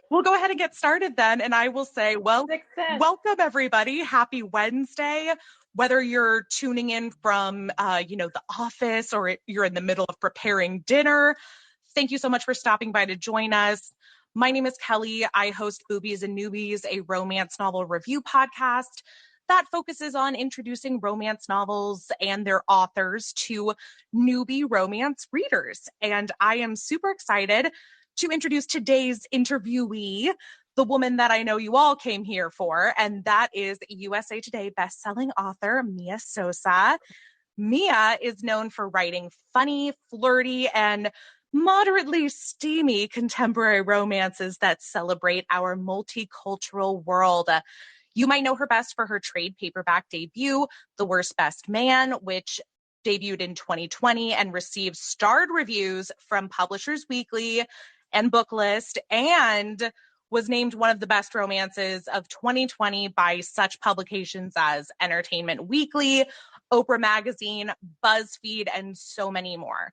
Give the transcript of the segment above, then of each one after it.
We'll go ahead and get started then. And I will say, well, Success. welcome everybody. Happy Wednesday. Whether you're tuning in from, the office or you're in the middle of preparing dinner, thank you so much for stopping by to join us. My name is Kelly. I host Boobies and Newbies, a romance novel review podcast that focuses on introducing romance novels and their authors to newbie romance readers. And I am super excited to introduce today's interviewee, the woman that I know you all came here for, and that is USA Today bestselling author Mia Sosa. Mia is known for writing funny, flirty, and moderately steamy contemporary romances that celebrate our multicultural world. You might know her best for her trade paperback debut, The Worst Best Man, which debuted in 2020 and received starred reviews from Publishers Weekly and Booklist, and was named one of the best romances of 2020 by such publications as Entertainment Weekly, Oprah Magazine, BuzzFeed, and so many more.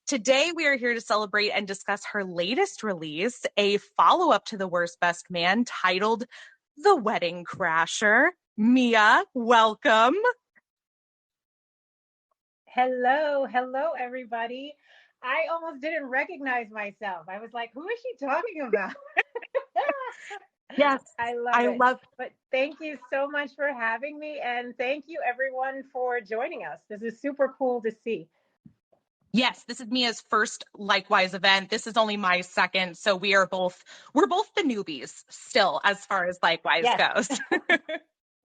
Today, we are here to celebrate and discuss her latest release, a follow-up to The Worst Best Man titled The Wedding Crasher. Mia, welcome. Hello, everybody. I almost didn't recognize myself. I was like, who is she talking about? Yes, I I love it. love. But thank you so much for having me. And thank you, everyone, for joining us. This is super cool to see. Yes, this is Mia's first Likewise event. This is only my second, so we're both the newbies still as far as Likewise Yes. goes.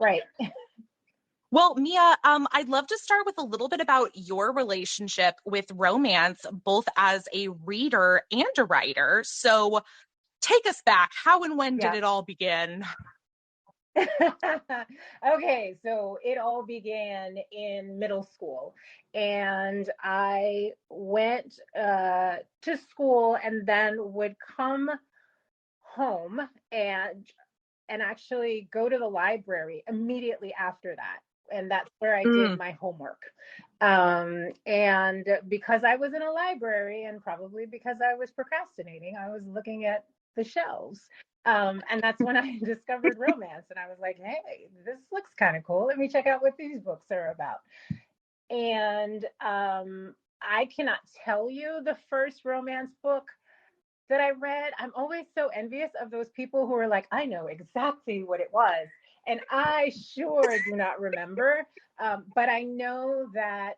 Right. Well, Mia, I'd love to start with a little bit about your relationship with romance, both as a reader and a writer. So take us back. How and when did Yeah. it all begin? Okay, so it all began in middle school, and I went to school and then would come home and actually go to the library immediately after that. And that's where I did my homework. And because I was in a library and probably because I was procrastinating, I was looking at the shelves. And that's when I discovered romance. And I was like, hey, this looks kind of cool. Let me check out what these books are about. And I cannot tell you the first romance book that I read. I'm always so envious of those people who are like, I know exactly what it was. And I sure do not remember. But I know that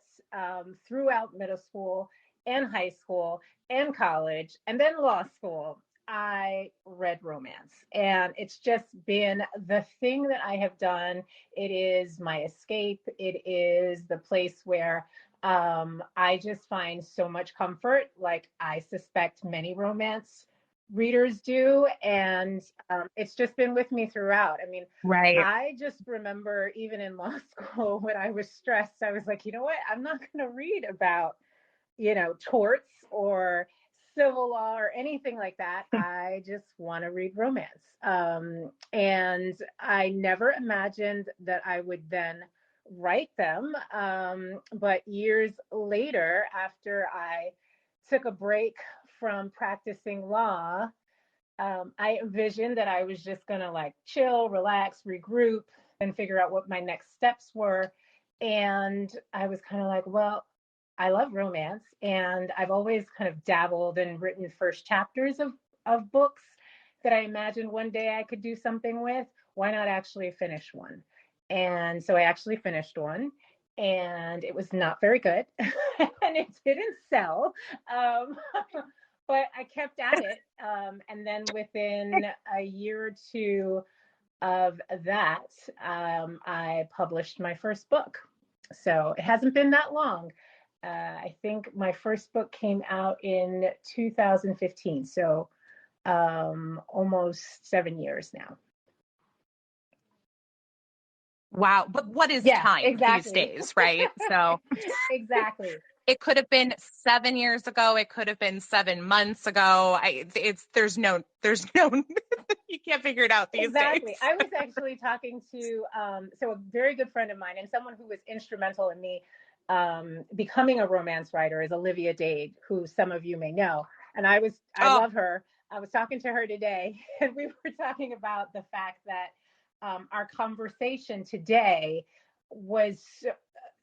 throughout middle school and high school and college and then law school, I read romance. And it's just been the thing that I have done. It is my escape. It is the place where I just find so much comfort, like I suspect many romance readers do. And it's just been with me throughout. I mean, Right. I just remember even in law school when I was stressed, I was like, you know what? I'm not going to read about, torts or civil law or anything like that. I just want to read romance. And I never imagined that I would then write them. But years later, after I took a break from practicing law, I envisioned that I was just going to like chill, relax, regroup, and figure out what my next steps were. And I was kind of like, well, I love romance, and I've always kind of dabbled and written first chapters of books that I imagined one day I could do something with. Why not actually finish one? And so I actually finished one, and it was not very good, and it didn't sell. Um, but I kept at it. And then within a year or two of that, I published my first book. So it hasn't been that long. I think my first book came out in 2015. So almost 7 years now. Wow. But what is Yeah, time these exactly. days, right? So Exactly. it could have been 7 years ago. It could have been 7 months ago. There's no, you can't figure it out these days. Exactly. I was actually talking to so a very good friend of mine and someone who was instrumental in me becoming a romance writer is Olivia Dade, who some of you may know. And I Oh, love her. I was talking to her today, and we were talking about the fact that our conversation today was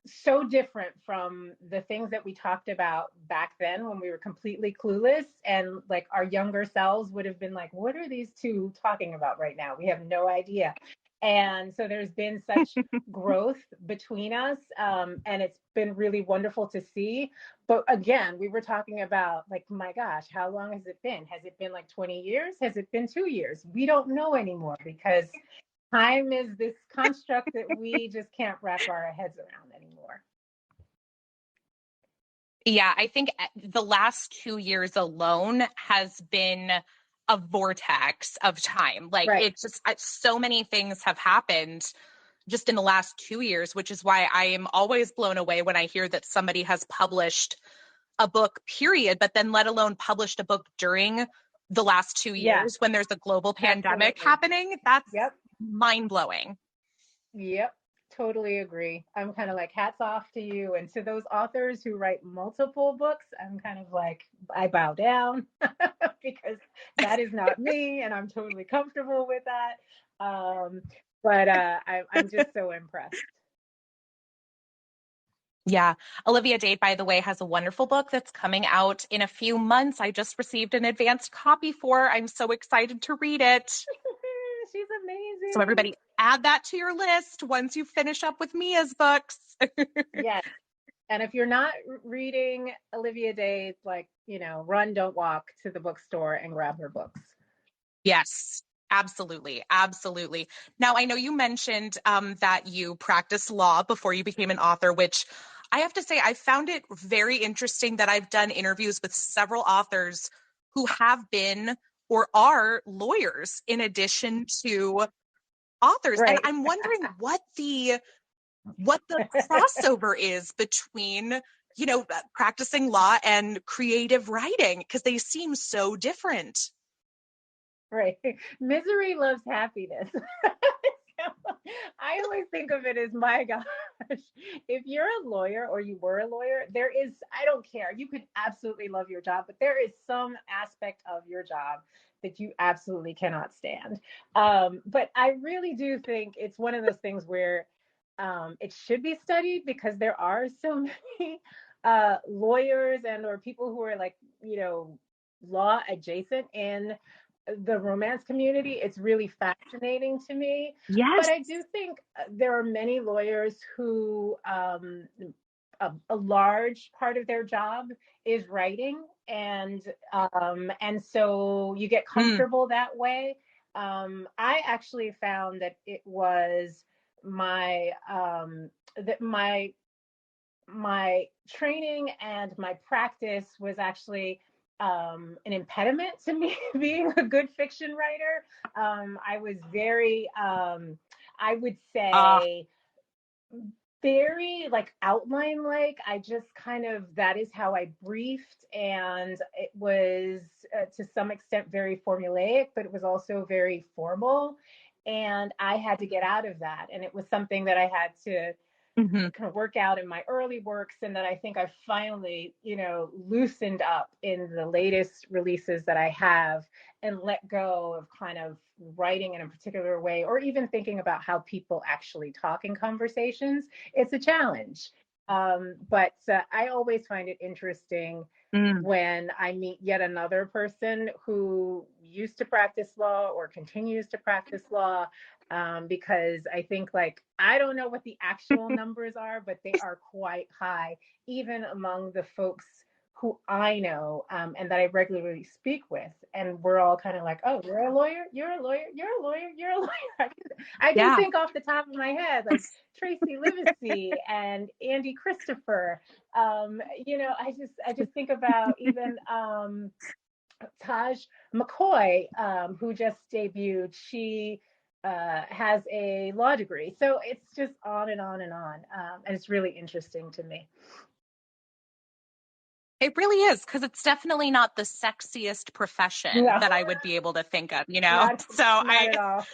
so different from the things that we talked about back then when we were completely clueless, and like our younger selves would have been like, what are these two talking about right now? We have no idea. And so there's been such growth between us, and it's been really wonderful to see. But again, we were talking about, like, my gosh, how long has it been? Has it been like 20 years? Has it been 2 years? We don't know anymore, because time is this construct that we just can't wrap our heads around anymore. Yeah, I think the last 2 years alone has been a vortex of time. Like Right. it's just so many things have happened just in the last 2 years, which is why I am always blown away when I hear that somebody has published a book, period, but then let alone published a book during the last 2 years Yeah, when there's a global pandemic absolutely. happening. That's Yep. mind blowing. Yep. Totally agree. I'm kind of like, hats off to you. And to those authors who write multiple books, I'm kind of like, I bow down because that is not me. And I'm totally comfortable with that. But I'm just so impressed. Yeah. Olivia Dade, by the way, has a wonderful book that's coming out in a few months. I just received an advanced copy for. I'm so excited to read it. She's So amazing. everybody add that to your list once you finish up with Mia's books. Yes. And if you're not reading Olivia Dade, like, run, don't walk to the bookstore and grab her books. Yes, absolutely. Absolutely. Now, I know you mentioned that you practiced law before you became an author, which I have to say, I found it very interesting that I've done interviews with several authors who have been or are lawyers in addition to authors. And Right. I'm wondering what the crossover is between, practicing law and creative writing, because they seem so different. Right. Misery loves happiness. I always think of it as, my gosh, if you're a lawyer or you were a lawyer, I don't care. You could absolutely love your job, but there is some aspect of your job that you absolutely cannot stand. But I really do think it's one of those things where it should be studied, because there are so many lawyers and or people who are like, law adjacent in the romance community. It's really fascinating to me. But Yes. I do think there are many lawyers who a large part of their job is writing, and so you get Mm. comfortable that way. I actually found that it was my that my training and my practice was actually an impediment to me being a good fiction writer. I was very, I would Ah, say, very like outline like. I just kind of, that is how I briefed, and it was to some extent very formulaic, but it was also very formal, and I had to get out of that, and it was something that I had to mhm. kind of work out in my early works, and that I think I finally, loosened up in the latest releases that I have, and let go of kind of writing in a particular way, or even thinking about how people actually talk in conversations. It's a challenge. But I always find it interesting Mm. when I meet yet another person who used to practice law or continues to practice law, because I think, like, I don't know what the actual numbers are, but they are quite high, even among the folks who I know, and that I regularly speak with. And we're all kind of like, oh, you're a lawyer, you're a lawyer, you're a lawyer, you're a lawyer. I can Yeah. think off the top of my head, like Tracy Livesey and Andy Christopher. I just think about even Taj McCoy, who just debuted. She has a law degree, so it's just on and on and on, and it's really interesting to me. It really is, because it's definitely not the sexiest profession No, that I would be able to think of, you know? not So not I at all.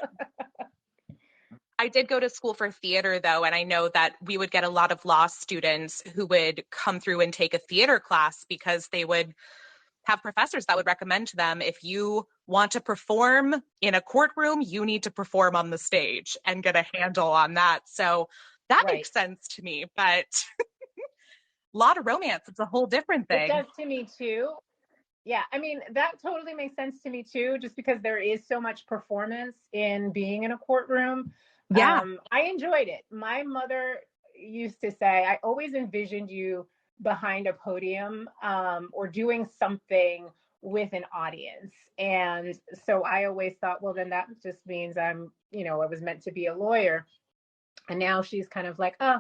I did go to school for theater though, and I know that we would get a lot of law students who would come through and take a theater class because they would have professors that would recommend to them, if you want to perform in a courtroom, you need to perform on the stage and get a handle on that. So that Right. makes sense to me. But a lot of romance, it's a whole different It thing. does to me too. Yeah, I mean, that totally makes sense to me too, just because there is so much performance in being in a courtroom. Yeah. I enjoyed it. My mother used to say, I always envisioned you behind a podium, or doing something with an audience. And so I always thought, well, then that just means I was meant to be a lawyer. And now she's kind of like, oh,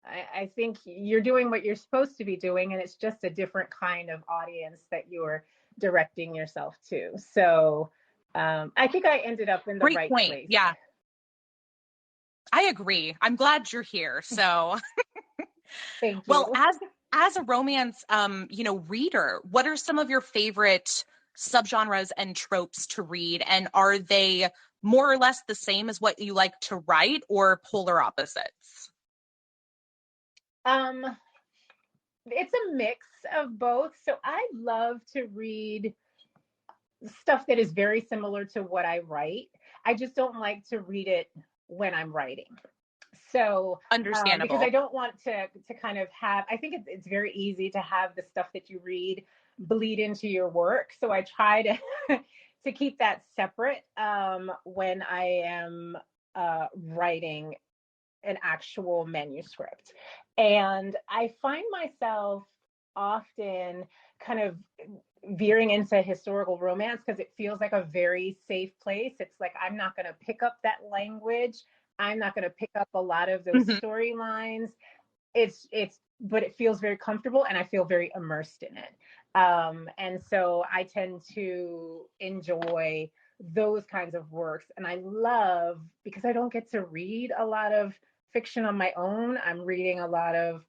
I think you're doing what you're supposed to be doing, and it's just a different kind of audience that you're directing yourself to. So I think I ended up in the Great right point. place. Yeah, I agree. I'm glad you're here. So, Thank well, you. as a romance reader, what are some of your favorite subgenres and tropes to read, and are they more or less the same as what you like to write, or polar opposites? Um, it's a mix of both. So I love to read stuff that is very similar to what I write. I just don't like to read it when I'm writing. So because I Understandable. don't want to kind of have, I think it's very easy to have the stuff that you read bleed into your work. So I try to to keep that separate when I am writing an actual manuscript. And I find myself often kind of veering into historical romance because it feels like a very safe place. It's like I'm not going to pick up that language. I'm not going to pick up a lot of those Mhm. storylines. But it feels very comfortable, and I feel very immersed in it. And so I tend to enjoy those kinds of works. And I love, because I don't get to read a lot of fiction on my own, I'm reading a lot of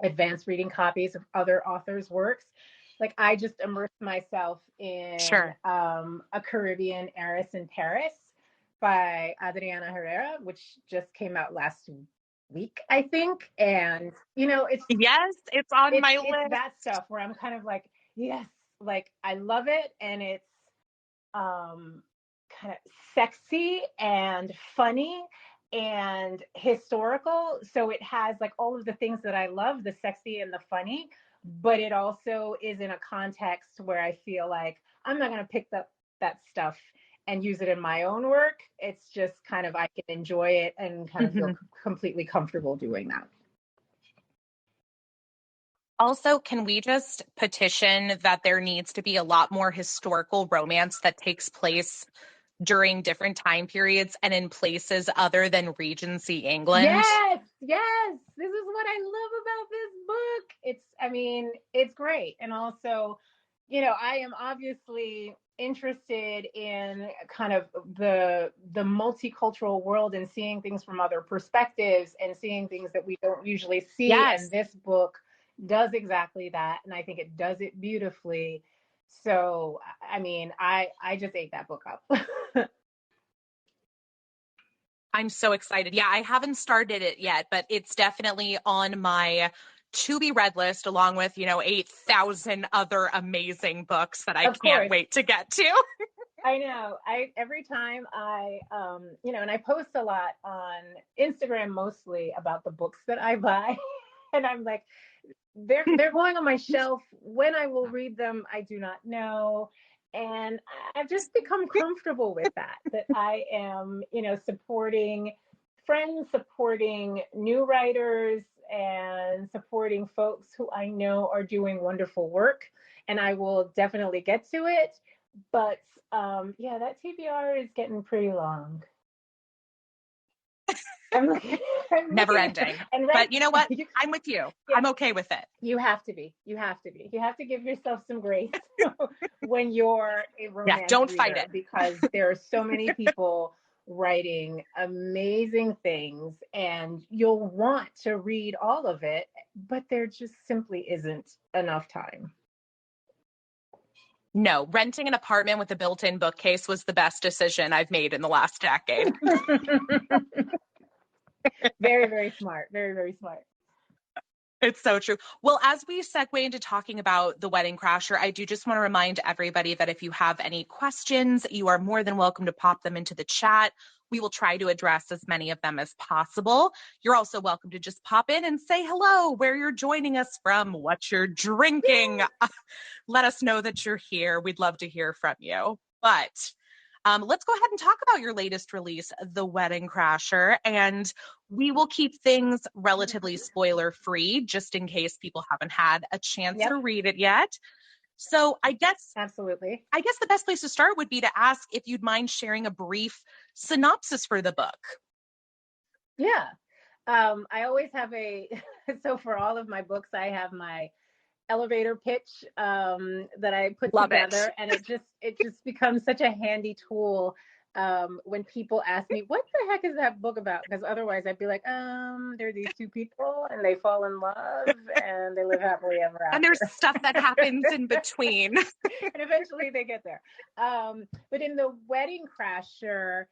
advanced reading copies of other authors' works. Like I just immersed myself in Sure. A Caribbean Heiress in Paris by Adriana Herrera, which just came out last week, I think. And it's Yes, it's on it's my it's list. that stuff where I'm kind of like, yes, like I love it, and it's um kind of sexy and funny and historical. So it has like all of the things that I love, the sexy and the funny, but it also is in a context where I feel like I'm not going to pick up that stuff and use it in my own work. It's just kind of, I can enjoy it and kind of feel Mhm. completely comfortable doing that. Also, can we just petition that there needs to be a lot more historical romance that takes place during different time periods and in places other than Regency England? Yes, yes. This is what I love about this book. It's great. And also, I am obviously interested in kind of the multicultural world and seeing things from other perspectives and seeing things that we don't usually see. And Yes. this book does exactly that. And I think it does it beautifully. So, I just ate that book up. I'm so excited. Yeah, I haven't started it yet, but it's definitely on my to be read list along with, 8,000 other amazing books that I Of can't course. wait to get to. I know. I every time and I post a lot on Instagram mostly about the books that I buy, and I'm like, they're going on my shelf. When I will read them, I do not know. And I've just become comfortable with that. That I am, supporting friends, supporting new writers, and supporting folks who I know are doing wonderful work. And I will definitely get to it. But yeah, that TBR is getting pretty long. I'm looking, I'm Never looking, ending. and right, But you know what? you, I'm with you. yeah, I'm okay with it. you have to be. You have to be. You have to give yourself some grace when you're a Yeah, romance don't fight reader, it. because there are so many people writing amazing things, and you'll want to read all of it, but there just simply isn't enough time. No, renting an apartment with a built-in bookcase was the best decision I've made in the last decade. Very, very smart. Very, very smart. It's so true. Well, as we segue into talking about The Wedding Crasher, I do just want to remind everybody that if you have any questions, you are more than welcome to pop them into the chat. We will try to address as many of them as possible. You're also welcome to just pop in and say hello, where you're joining us from, what you're drinking. Let us know that you're here. We'd love to hear from you. But let's go ahead and talk about your latest release, The Wedding Crasher. And we will keep things relatively spoiler free, just in case people haven't had a chance to read it yet. So Absolutely. I guess the best place to start would be to ask if you'd mind sharing a brief synopsis for the book. Yeah. I always have so for all of my books, I have my elevator pitch that I put Love together, it. and it just becomes such a handy tool when people ask me, what the heck is that book about? Because otherwise I'd be like, there are these two people and they fall in love and they live happily ever after. And there's stuff that happens in between. And eventually they get there. But in The Wedding Crasher,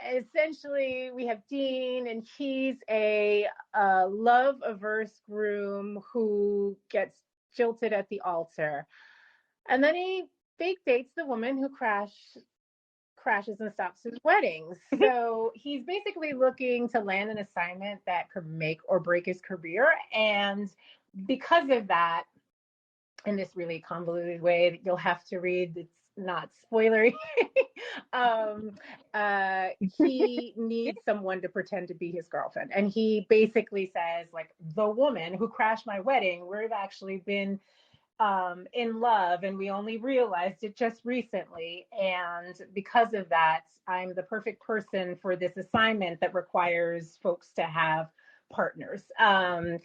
essentially we have Dean, and he's a love averse groom who gets jilted at the altar, and then he fake dates the woman who crashes and stops his wedding. So he's basically looking to land an assignment that could make or break his career, and because of that, in this really convoluted way that you'll have to read, it's not spoilery. He needs someone to pretend to be his girlfriend, and he basically says, like, the woman who crashed my wedding, we've actually been in love, and we only realized it just recently, and because of that, I'm the perfect person for this assignment that requires folks to have partners. And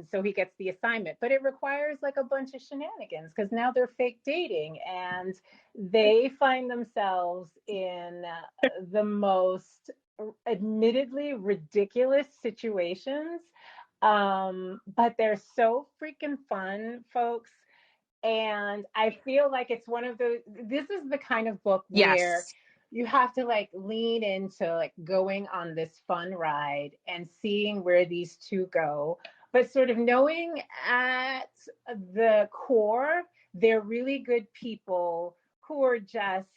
so he gets the assignment, but it requires like a bunch of shenanigans because now they're fake dating, and they find themselves in the most admittedly ridiculous situations, but they're so freaking fun, folks. And I feel like it's one of those, this is the kind of book where Yes. you have to like lean into like going on this fun ride and seeing where these two go, but sort of knowing at the core, they're really good people who are just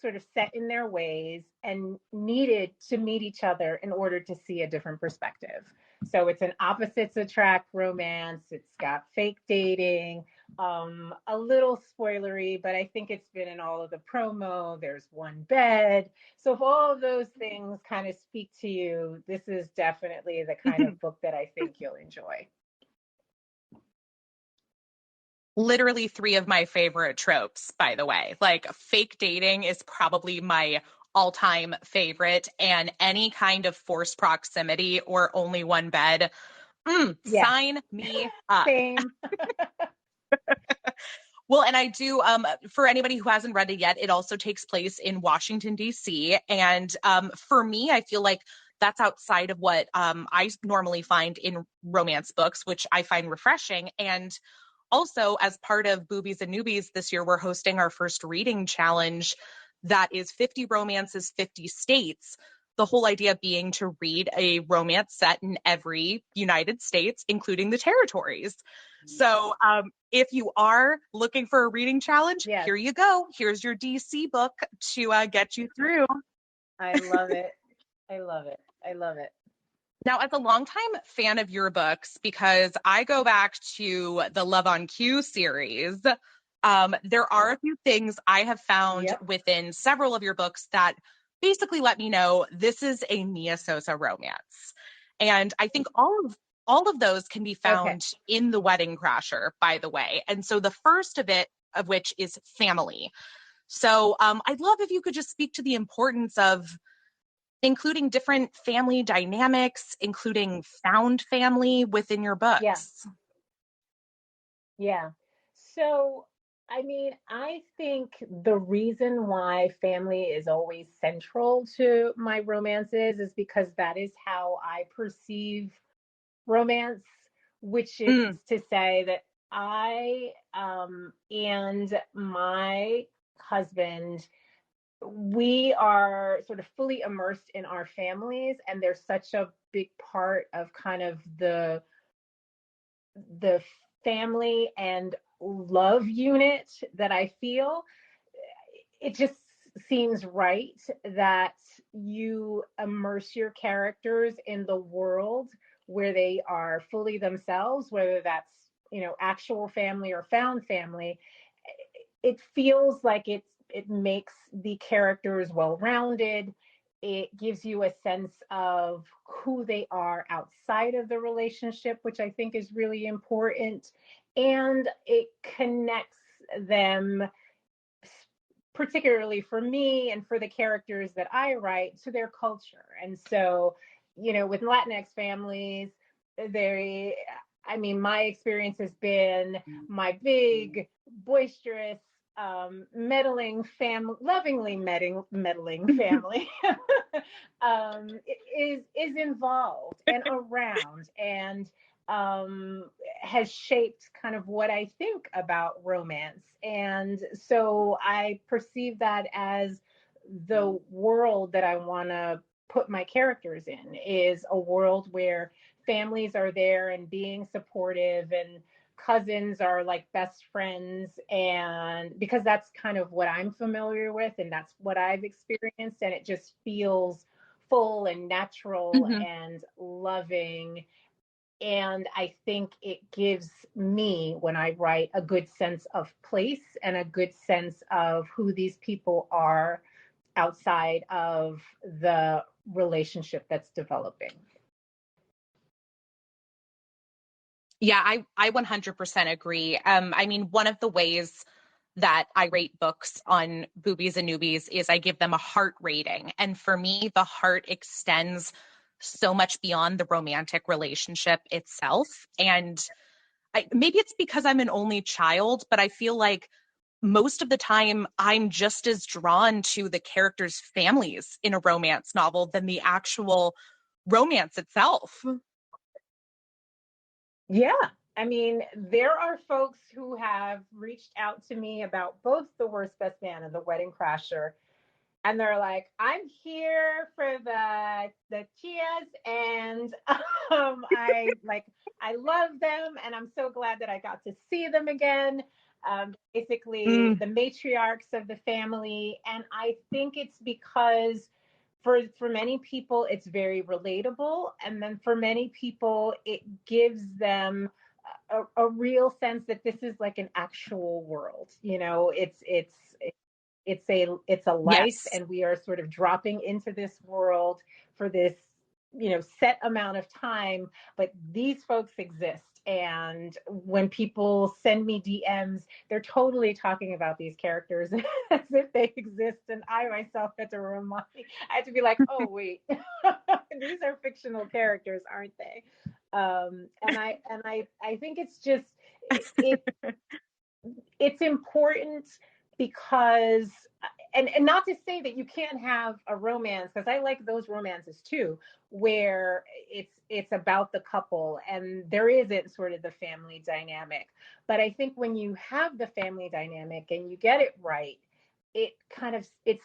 sort of set in their ways and needed to meet each other in order to see a different perspective. So it's an opposites attract romance. It's got fake dating, a little spoilery, but I think it's been in all of the promo. There's one bed. So if all of those things kind of speak to you, this is definitely the kind of book that I think you'll enjoy. Literally three of my favorite tropes, by the way. Like fake dating is probably my all-time favorite, and any kind of forced proximity or only one bed, Yes. sign me up. Same. Well, and I do, for anybody who hasn't read it yet, it also takes place in Washington, D.C. And for me, I feel like that's outside of what I normally find in romance books, which I find refreshing. And also, as part of Boobies and Newbies this year, we're hosting our first reading challenge that is 50 romances, 50 states. The whole idea being to read a romance set in every United States, including the territories. So if you are looking for a reading challenge, Yes. Here you go. Here's your DC book to get you through. I love it. I love it. I love it. Now, as a longtime fan of your books, because I go back to the Love on Q series, there are a few things I have found within several of your books that basically let me know this is a Mia Sosa romance. And I think all of those can be found in The Wedding Crasher, by the way. And so the first of which is family. So I'd love if you could just speak to the importance of including different family dynamics, including found family within your books. Yeah. So, I mean, I think the reason why family is always central to my romances is because that is how I perceive romance, which is to say that I and my husband, we are sort of fully immersed in our families, and they're such a big part of kind of the the family and love unit that I feel, it just seems right that you immerse your characters in the world where they are fully themselves, whether that's, actual family or found family. It feels like it makes the characters well-rounded. It gives you a sense of who they are outside of the relationship, which I think is really important. And it connects them, particularly for me and for the characters that I write, to their culture. And so, with Latinx families, they, I mean, my experience has been my big, boisterous, meddling family, lovingly meddling family, is involved and around, and has shaped kind of what I think about romance. And so I perceive that as the world that I want to put my characters in, is a world where families are there and being supportive, and cousins are like best friends. And because that's kind of what I'm familiar with and that's what I've experienced, and it just feels full and natural Mm-hmm. and loving. And I think it gives me, when I write, a good sense of place and a good sense of who these people are outside of the relationship that's developing. Yeah, I 100% agree. I mean, one of the ways that I rate books on Boobies and Newbies is I give them a heart rating. And for me, the heart extends so much beyond the romantic relationship itself. And maybe it's because I'm an only child, but I feel like most of the time I'm just as drawn to the characters' families in a romance novel than the actual romance itself. Yeah. I mean, there are folks who have reached out to me about both The Worst Best Man and The Wedding Crasher, and they're like, I'm here for the Chias, and I love them, and I'm so glad that I got to see them again. Basically Mm, the matriarchs of the family. And I think it's because for many people it's very relatable, and then for many people it gives them a real sense that this is like an actual world. It's a life, yes. and we are sort of dropping into this world for this, set amount of time, but these folks exist. And when people send me DMs, they're totally talking about these characters as if they exist. And I myself had to I had to be like, oh wait, these are fictional characters, aren't they? And I think it's just it it's important, because, and not to say that you can't have a romance, because I like those romances too, where it's about the couple and there isn't sort of the family dynamic. But I think when you have the family dynamic and you get it right, it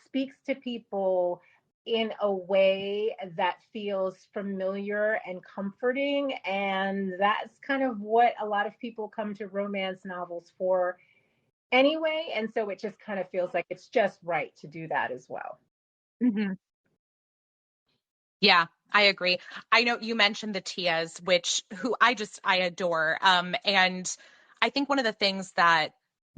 speaks to people in a way that feels familiar and comforting. And that's kind of what a lot of people come to romance novels for anyway. And so it just kind of feels like it's just right to do that as well. Mhm. Yeah, I agree. I know you mentioned the Tias, who I adore. And I think one of the things that,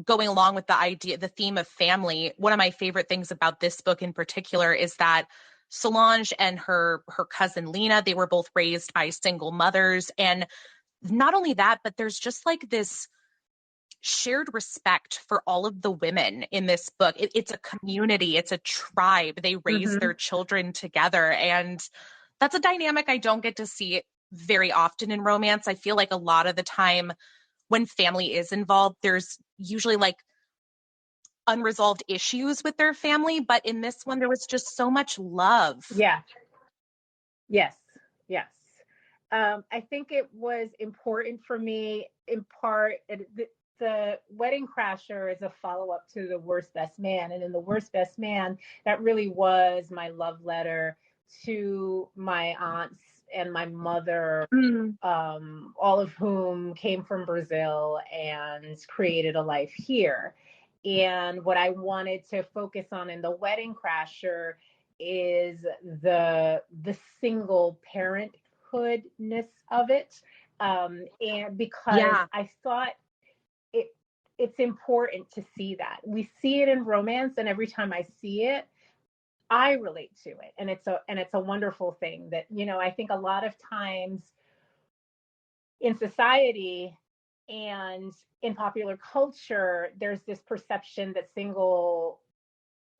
going along with the theme of family, one of my favorite things about this book in particular is that Solange and her cousin Lena, they were both raised by single mothers. And not only that, but there's just like this shared respect for all of the women in this book. It's a community, it's a tribe. They raise Mm-hmm. their children together. And that's a dynamic I don't get to see very often in romance. I feel like a lot of the time when family is involved, there's usually like unresolved issues with their family. But in this one, there was just so much love. Yeah. Yes. Yes. I think it was important for me, in part. The Wedding Crasher is a follow up to The Worst Best Man. And in The Worst Best Man, that really was my love letter to my aunt's and my mother, Mm. all of whom came from Brazil and created a life here. And what I wanted to focus on in The Wedding Crasher is the single parenthoodness of it. And because Yeah. I thought it it's important to see that. We see it in romance, and every time I see it, I relate to it. And it's a wonderful thing that, I think a lot of times in society and in popular culture, there's this perception that single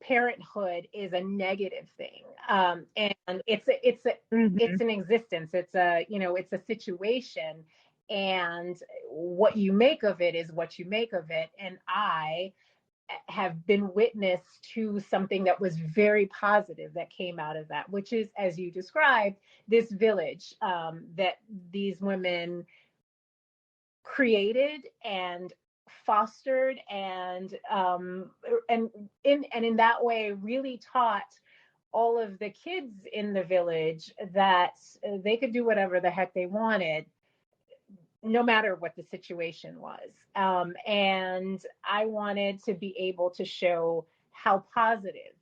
parenthood is a negative thing, and it's Hmm. an existence. It's a situation, and what you make of it is what you make of it. And I have been witness to something that was very positive that came out of that, which is, as you described, this village that these women created and fostered, and in that way really taught all of the kids in the village that they could do whatever the heck they wanted, no matter what the situation was. And I wanted to be able to show how positive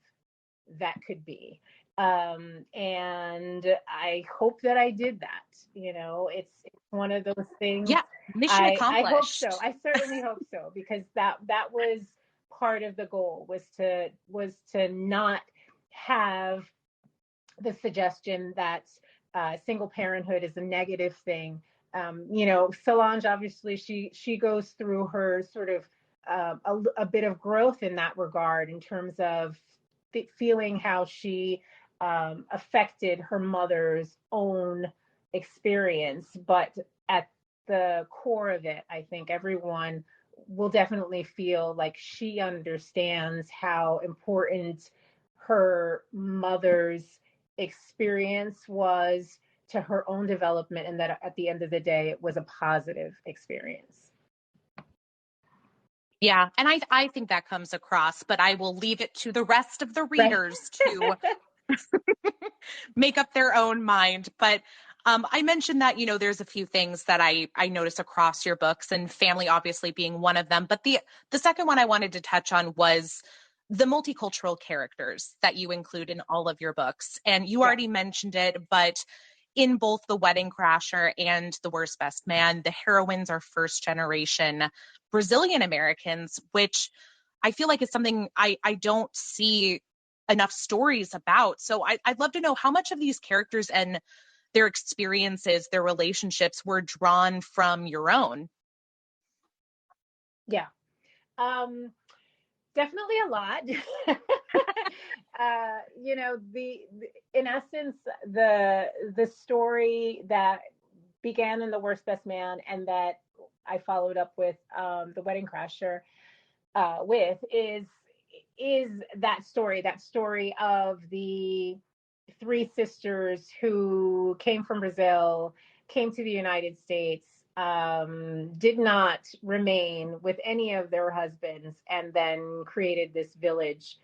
that could be. And I hope that I did that. It's one of those things. Yeah. Mission I hope so. accomplished. I certainly hope so, because that was part of the goal, was to not have the suggestion that single parenthood is a negative thing. Solange, obviously, she goes through her sort of a bit of growth in that regard, in terms of feeling how she affected her mother's own experience. But at the core of it, I think everyone will definitely feel like she understands how important her mother's experience was to her own development, and that at the end of the day, it was a positive experience. Yeah. And I think that comes across, but I will leave it to the rest of the Right. readers to make up their own mind. But I mentioned that, there's a few things that I notice across your books, and family obviously being one of them. But the second one I wanted to touch on was the multicultural characters that you include in all of your books. And you Yeah. already mentioned it, but in both The Wedding Crasher and The Worst Best Man, the heroines are first generation Brazilian Americans, which I feel like is something I don't see enough stories about. So I'd love to know how much of these characters and their experiences, their relationships were drawn from your own. Yeah. Um, Definitely a lot. In essence, the story that began in The Worst Best Man, and that I followed up with The Wedding Crasher, with is that story of the three sisters who came from Brazil, came to the United States, did not remain with any of their husbands, and then created this village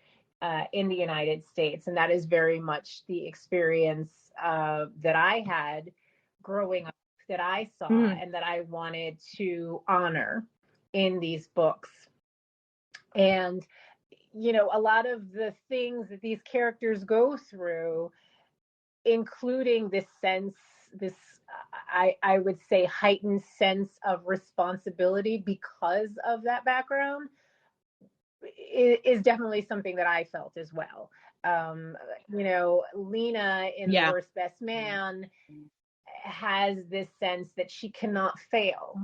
in the United States. And that is very much the experience that I had growing up, that I saw, Mm. and that I wanted to honor in these books. And a lot of the things that these characters go through, including this I would say heightened sense of responsibility because of that background, is definitely something that I felt as well. Lena in The Yeah. Worst Best Man has this sense that she cannot fail,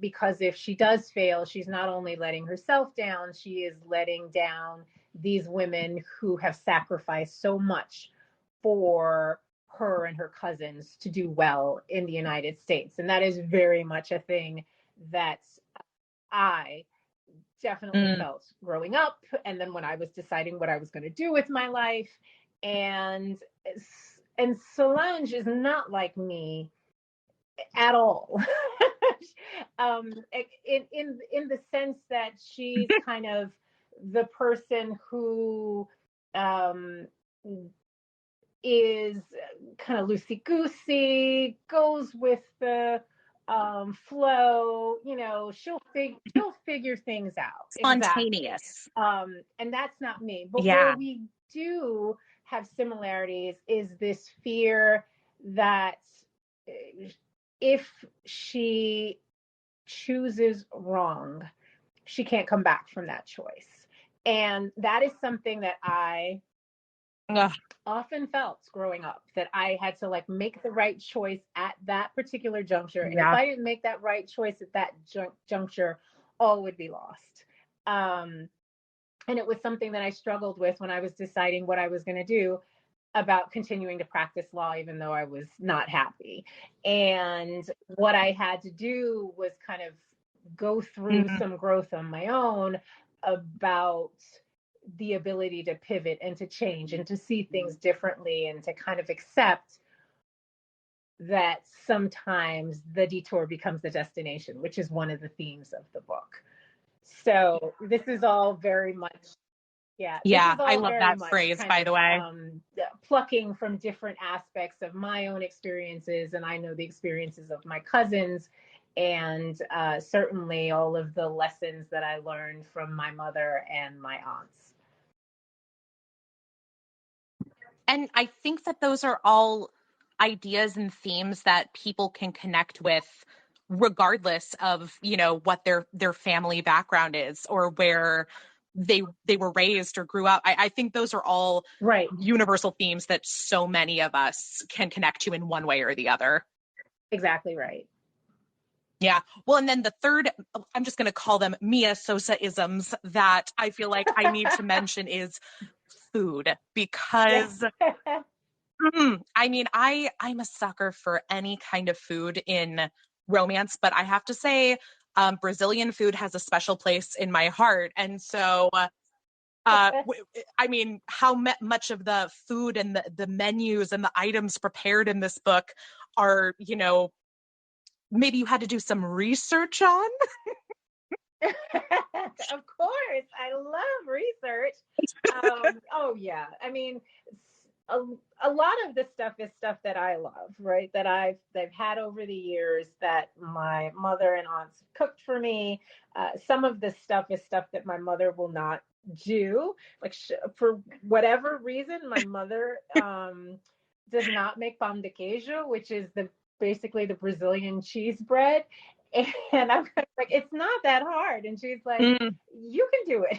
because if she does fail, she's not only letting herself down, she is letting down these women who have sacrificed so much for her and her cousins to do well in the United States. And that is very much a thing that I definitely Mm. felt growing up, and then when I was deciding what I was going to do with my life. And and Solange is not like me at all. In the sense that she's kind of the person who um, is kind of loosey-goosey, goes with the flow. She'll figure things out. Exactly. Spontaneous. And that's not me. But where Yeah. we do have similarities is this fear that if she chooses wrong, she can't come back from that choice. And that is something that I Ugh. often felt growing up, that I had to like make the right choice at that particular juncture. And if Yeah. I didn't make that right choice at that juncture, all would be lost. And it was something that I struggled with when I was deciding what I was going to do about continuing to practice law, even though I was not happy. And what I had to do was kind of go through Mm. some growth on my own about the ability to pivot and to change and to see things differently and to kind of accept that sometimes the detour becomes the destination, which is one of the themes of the book. So this is all very much, yeah, this Yeah, is I all love very that much phrase, kind by of the way. plucking from different aspects of my own experiences. And I know the experiences of my cousins, and certainly all of the lessons that I learned from my mother and my aunts. And I think that those are all ideas and themes that people can connect with regardless of, what their family background is or where they were raised or grew up. I think those are all Right. universal themes that so many of us can connect to in one way or the other. Exactly right. Yeah. Well, and then the third, I'm just going to call them Mia Sosa isms that I feel like I need to mention is food, because I mean, I'm a sucker for any kind of food in romance, but I have to say, Brazilian food has a special place in my heart. And so, I mean, how much of the food and the menus and the items prepared in this book are, maybe you had to do some research on? Of course, I love research. Oh yeah, I mean, a, a lot of this stuff is stuff that I love, right? That I've had over the years that my mother and aunts cooked for me. Some of this stuff is stuff that my mother will not do, like for whatever reason. My mother does not make pão de queijo, which is the basically the Brazilian cheese bread. And I'm like, it's not that hard. And she's like, Mm. you can do it.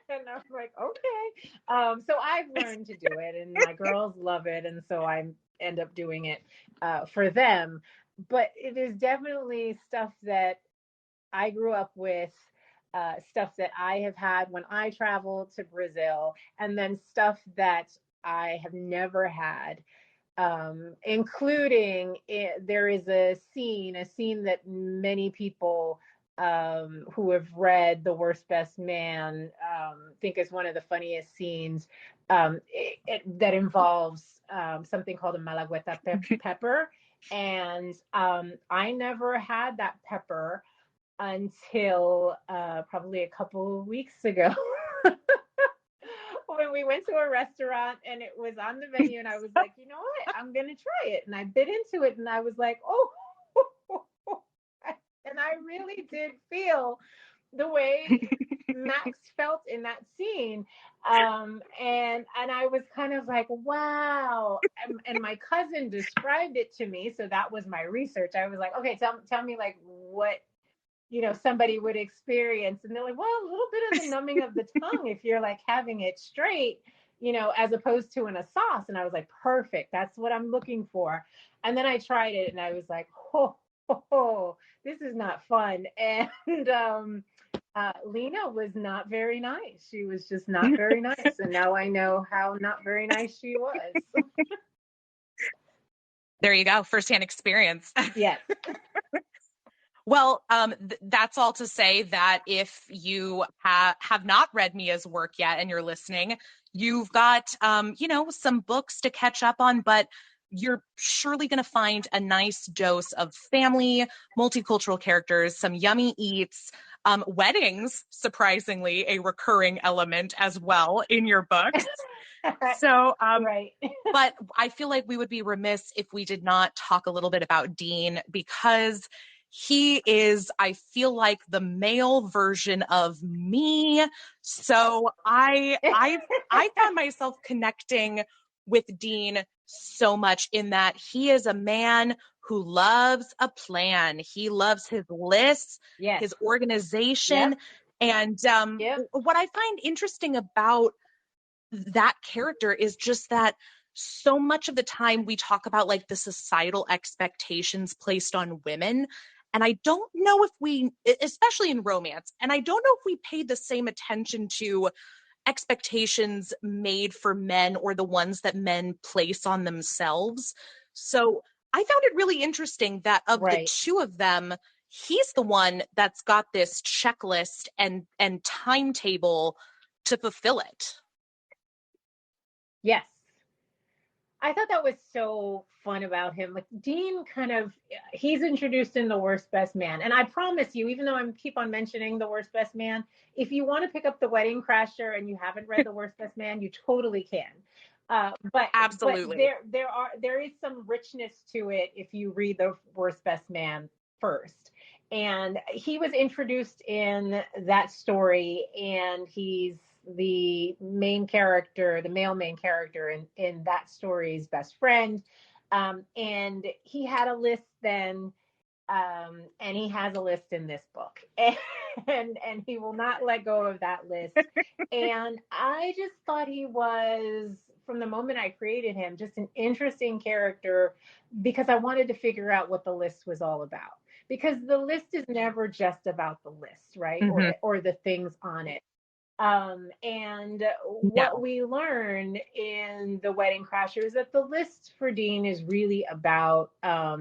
And I'm like, okay. So I've learned to do it, and my girls love it. And so I end up doing it for them. But it is definitely stuff that I grew up with, stuff that I have had when I traveled to Brazil, and then stuff that I have never had, including there is a scene that many people who have read The Worst Best Man think is one of the funniest scenes, that involves something called a malagueta pepper. And I never had that pepper until probably a couple of weeks ago. When we went to a restaurant and it was on the menu, and I was like, you know what, I'm gonna try it. And I bit into it and I was like, oh. And I really did feel the way Max felt in that scene. And I was kind of like, wow. And my cousin described it to me, so that was my research. I was like, okay, tell me like what somebody would experience. And they're like, well, a little bit of the numbing of the tongue if you're like having it straight, as opposed to in a sauce. And I was like, perfect, that's what I'm looking for. And then I tried it and I was like, this is not fun. And Lena was not very nice. She was just not very nice. And now I know how not very nice she was. There you go. Firsthand experience. Yes. Well, that's all to say that if you have not read Mia's work yet and you're listening, you've got, some books to catch up on, but you're surely going to find a nice dose of family, multicultural characters, some yummy eats, weddings, surprisingly, a recurring element as well in your books. So, Right. but I feel like we would be remiss if we did not talk a little bit about Dean, because he is, I feel like, the male version of me. So I found myself connecting with Dean so much in that he is a man who loves a plan. He loves his lists, Yes. his organization. Yep. And Yep. what I find interesting about that character is just that so much of the time we talk about like the societal expectations placed on women. And I don't know if we, especially in romance, and I don't know if we paid the same attention to expectations made for men or the ones that men place on themselves. So I found it really interesting that of the Right. two of them, he's the one that's got this checklist and timetable to fulfill it. Yes. I thought that was so fun about him. Like Dean kind of he's introduced in The Worst Best Man. And I promise you, even though I'm keep on mentioning The Worst Best Man, if you want to pick up The Wedding Crasher and you haven't read The Worst Best Man, you totally can. But Absolutely. there is some richness to it if you read The Worst Best Man first. And he was introduced in that story, and he's the main character, the male main character in that story's best friend. And he had a list then, and he has a list in this book, and he will not let go of that list. And I just thought he was, from the moment I created him, just an interesting character because I wanted to figure out what the list was all about. Because the list is never just about the list, right? Mm-hmm. Or the things on it. And what No. we learn in The Wedding Crasher is that the list for Dean is really about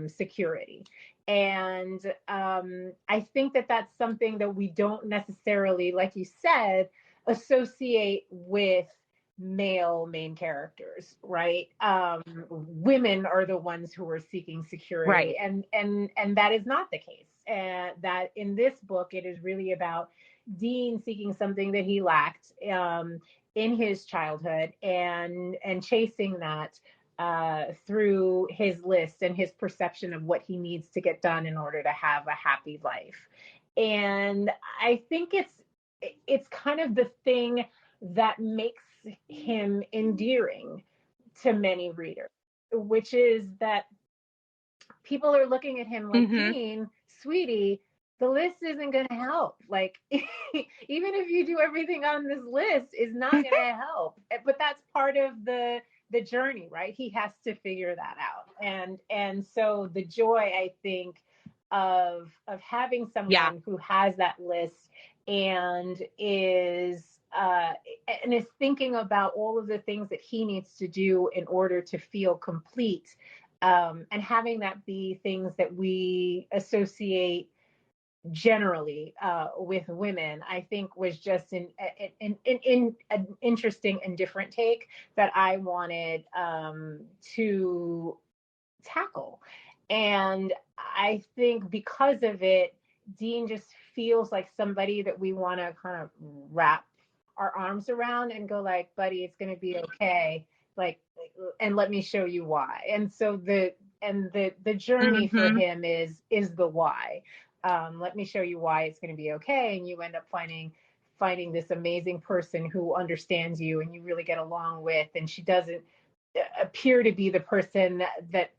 security. And I think that that's something that we don't necessarily, like you said, associate with male main characters, right? Women are the ones who are seeking security, Right. and that is not the case. And that in this book, it is really about Dean seeking something that he lacked in his childhood, and chasing that through his list and his perception of what he needs to get done in order to have a happy life. And I think it's kind of the thing that makes him endearing to many readers, which is that people are looking at him like, Mm-hmm. Dean, sweetie, the list isn't going to help. Like, even if you do everything on this list, is not going to help. But that's part of the journey, right? He has to figure that out. And so the joy, I think, of having Yeah. someone who has that list and uh, is thinking about all of the things that he needs to do in order to feel complete, and having that be things that we associate generally with women, I think was just an interesting and different take that I wanted to tackle. And I think because of it, Dean just feels like somebody that we want to kind of wrap our arms around and go like, buddy, it's going to be okay. Like, and let me show you why. And so the journey for Mm-hmm. him is the why. Let me show you why it's going to be okay. And you end up finding this amazing person who understands you and you really get along with, and she doesn't appear to be the person that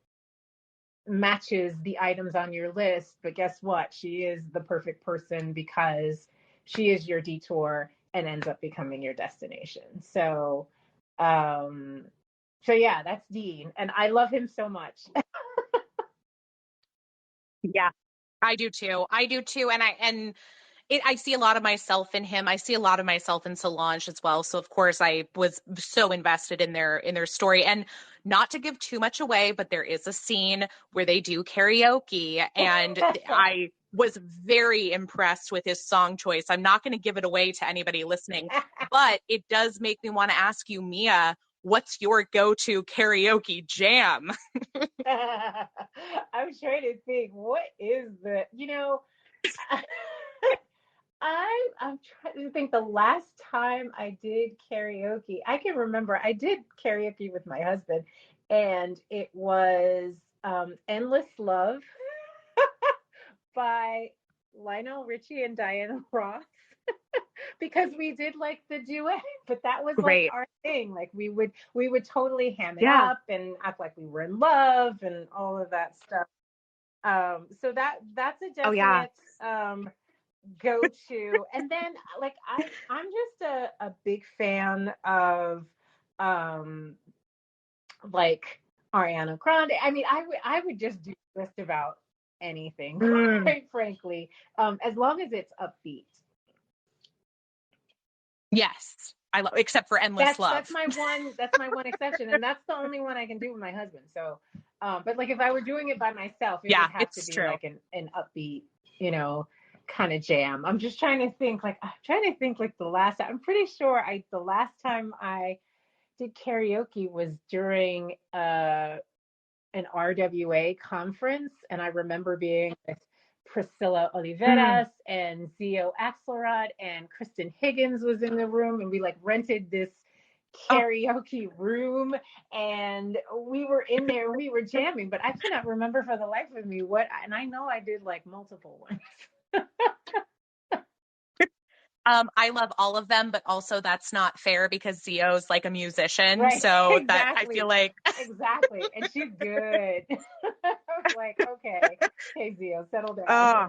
matches the items on your list, but guess what? She is the perfect person because she is your detour and ends up becoming your destination. Um, so yeah, that's Dean, and I love him so much. Yeah. I do too. I do too. I see a lot of myself in him. I see a lot of myself in Solange as well. So of course I was so invested in their story. And not to give too much away, but there is a scene where they do karaoke, and I was very impressed with his song choice. I'm not going to give it away to anybody listening, but it does make me want to ask you, Mia, what's your go-to karaoke jam? I'm trying to think what is the I'm trying to think the last time I did karaoke. I can remember I did karaoke with my husband, and it was Endless Love by Lionel Richie and Diana Ross. Because we did like the duet, but that was like Great. our thing. Like we would totally ham it Yeah. up and act like we were in love and all of that stuff. So that's a Oh, yeah. definite go to. And then like I'm just a big fan of um like Ariana Grande. I mean, I would just do just about anything, Mm, quite frankly, as long as it's upbeat. yes. I love, except for Endless That's Love. my one exception, and that's the only one I can do with my husband. So, but like if I were doing it by myself, it Yeah, would have to it's be true. like an upbeat, you know, kind of jam. I'm trying to think like the last. I'm pretty sure I the last time I did karaoke was during an RWA conference, and I remember being with Priscilla Mm. Oliveras and Zio Axelrod, and Kristen Higgins was in the room, and we like rented this Oh, karaoke room, and we were in there, we were jamming, but I cannot remember for the life of me what, and I know I did like multiple ones. I love all of them, but also that's not fair because Zio's like a musician. Right, So that I feel exactly, like, exactly, and she's good. I was like, okay, hey Zio, settle down. oh,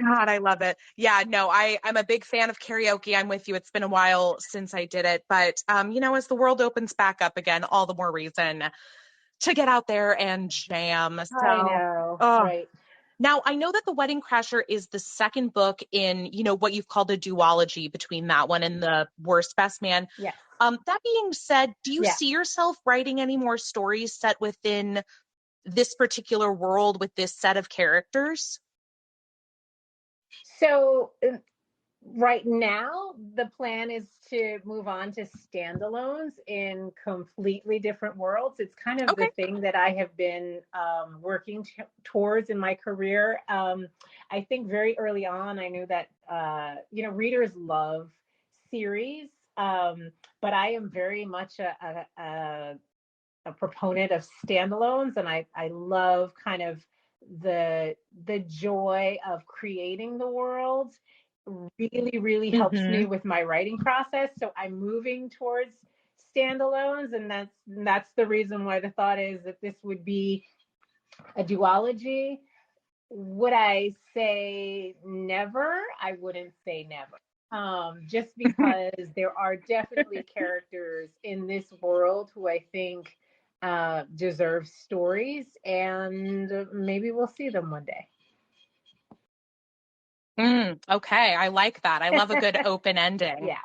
God, I love it. Yeah, no, I'm a big fan of karaoke. I'm with you. It's been a while since I did it, but as the world opens back up again, all the more reason to get out there and jam. I So, know, oh, right? now I know that The Wedding Crasher is the second book in, what you've called a duology between that one and The Worst Best Man. Yes. That being said, do you Yeah. see yourself writing any more stories set within this particular world with this set of characters? So right now, the plan is to move on to standalones in completely different worlds. It's kind of the Okay. thing that I have been working towards in my career. I think very early on, I knew that readers love series, but I am very much a proponent of standalones, and I love kind of the joy of creating the world. Really helps me Mm-hmm. with my writing process. So I'm moving towards standalones, and that's the reason why the thought is that this would be a duology. Would I say never? I wouldn't say never. Just because there are definitely characters in this world who I think deserve stories, and maybe we'll see them one day. Okay, I like that. I love a good open ending. Yeah.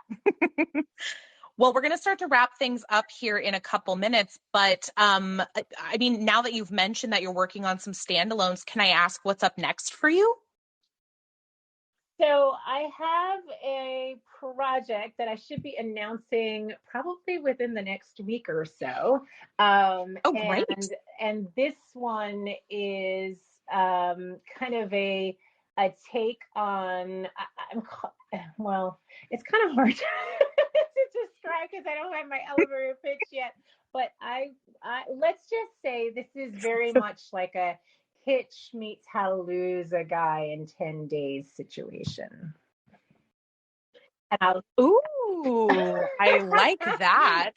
Well, we're going to start to wrap things up here in a couple minutes, but I mean, now that you've mentioned that you're working on some standalones, can I ask what's up next for you? So I have a project that I should be announcing probably within the next week or so. Oh, great. And this one is kind of a take on well, it's kind of hard to describe because I don't have my elevator pitch yet. But I let's just say this is very much like a Hitch meets How to Lose a Guy in 10 Days situation. And I'll Ooh, I like that.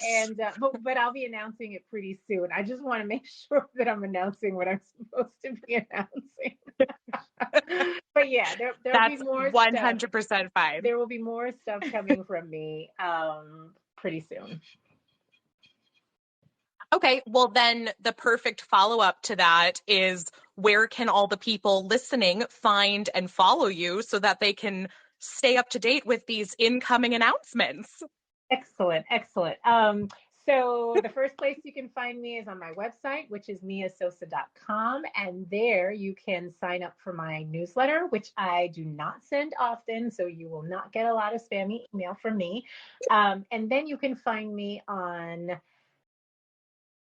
but I'll be announcing it pretty soon. I just want to make sure that I'm announcing what I'm supposed to be announcing. But yeah, there'll be That's more stuff. 100% fine. There will be more stuff coming from me pretty soon. Okay, well, then the perfect follow up to that is where can all the people listening find and follow you so that they can stay up to date with these incoming announcements? Excellent, excellent. So the first place you can find me is on my website, which is miasosa.com. And there you can sign up for my newsletter, which I do not send often. So you will not get a lot of spammy email from me. And then you can find me on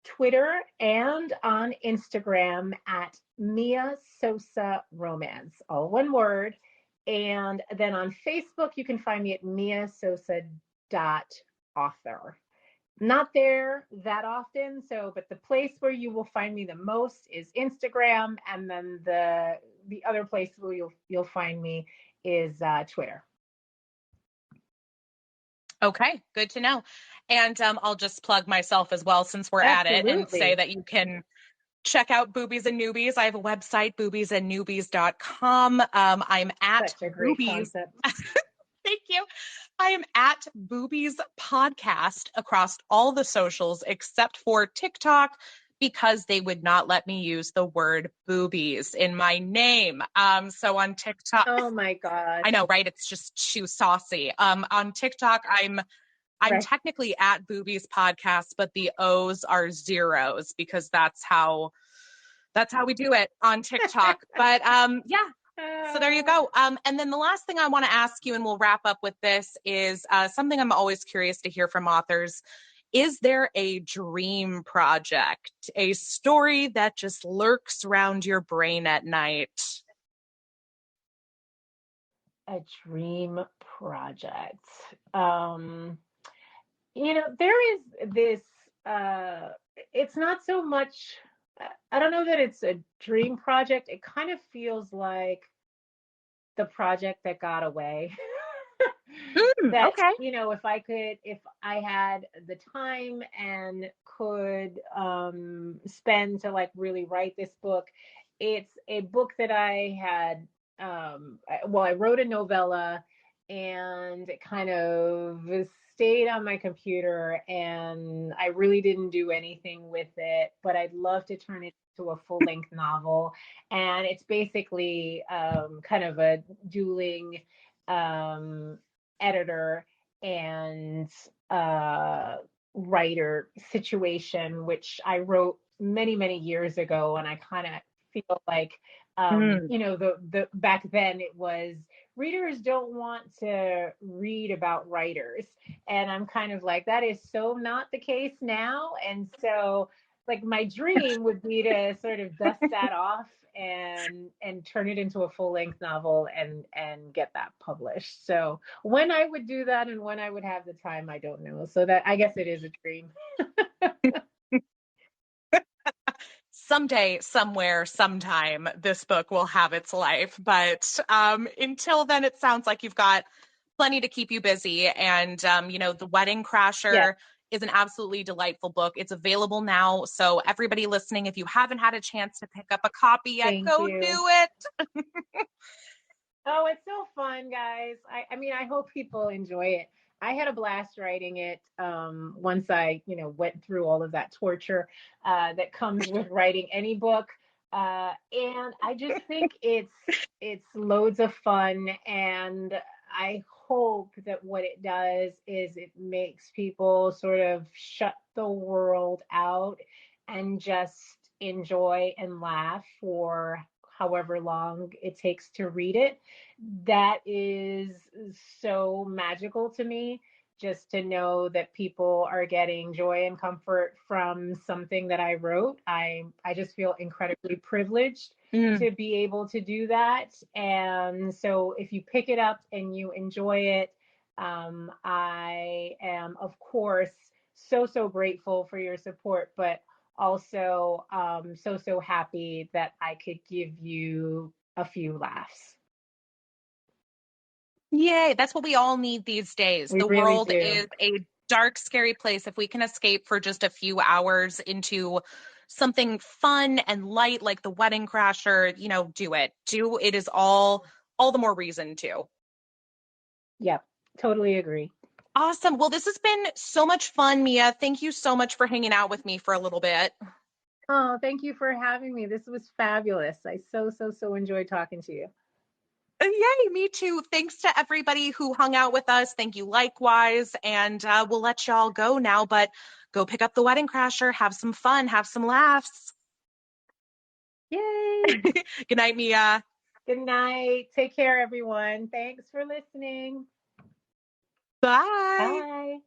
Twitter and on Instagram at Mia Sosa Romance, all one word. And then on Facebook, you can find me at miasosa.author. Not there that often, but the place where you will find me the most is Instagram, and then the other place where you'll find me is Twitter. Okay, good to know. And I'll just plug myself as well since we're at it and say that you can check out Boobies and Newbies. I have a website, boobiesandnewbies.com. I'm at Such a great Boobies. concept. Thank you. I am at Boobies Podcast across all the socials except for TikTok because they would not let me use the word boobies in my name. So on TikTok, oh my gosh, I know, right? It's just too saucy. On TikTok, I'm right. technically at Boobies Podcast, but the O's are zeros because that's how we do it on TikTok. But yeah, so there you go. And then the last thing I want to ask you, and we'll wrap up with this, is something I'm always curious to hear from authors. Is there a dream project, a story that just lurks around your brain at night? A dream project. There is this, it's not so much, I don't know that it's a dream project. It kind of feels like the project that got away. That, Okay. if I had the time and could spend to like really write this book, it's a book that I had, I wrote a novella and it kind of stayed on my computer and I really didn't do anything with it, but I'd love to turn it into a full-length novel. And it's basically kind of a dueling editor and writer situation, which I wrote many, many years ago. And I kind of feel like, the back then it was readers don't want to read about writers. And I'm kind of like, that is so not the case now. And so like my dream would be to sort of dust that off and turn it into a full-length novel and get that published. So when I would do that and when I would have the time, I don't know. So that, I guess it is a dream. Someday, somewhere, sometime, this book will have its life. But until then, it sounds like you've got plenty to keep you busy. And, The Wedding Crasher is an absolutely delightful book. It's available now. So everybody listening, if you haven't had a chance to pick up a copy yet, go do it. Oh, it's so fun, guys. I mean, I hope people enjoy it. I had a blast writing it once I, went through all of that torture that comes with writing any book. And I just think it's loads of fun. And I hope that what it does is it makes people sort of shut the world out and just enjoy and laugh for however long it takes to read it. That is so magical to me, just to know that people are getting joy and comfort from something that I wrote. I just feel incredibly privileged to be able to do that. And so if you pick it up and you enjoy it, I am of course so grateful for your support, but also so happy that I could give you a few laughs. Yay, that's what we all need these days. We The really world do. is a dark, scary place. If we can escape for just a few hours into something fun and light like The Wedding Crasher, do it. It is all the more reason to. Yep, totally agree. Awesome. Well, this has been so much fun, Mia. Thank you so much for hanging out with me for a little bit. Oh, thank you for having me. This was fabulous. I so enjoyed talking to you. Yay, me too. Thanks to everybody who hung out with us. Thank you likewise. And we'll let y'all go now, but go pick up The Wedding Crasher. Have some fun. Have some laughs. Yay. Good night, Mia. Good night. Take care, everyone. Thanks for listening. Bye. Bye.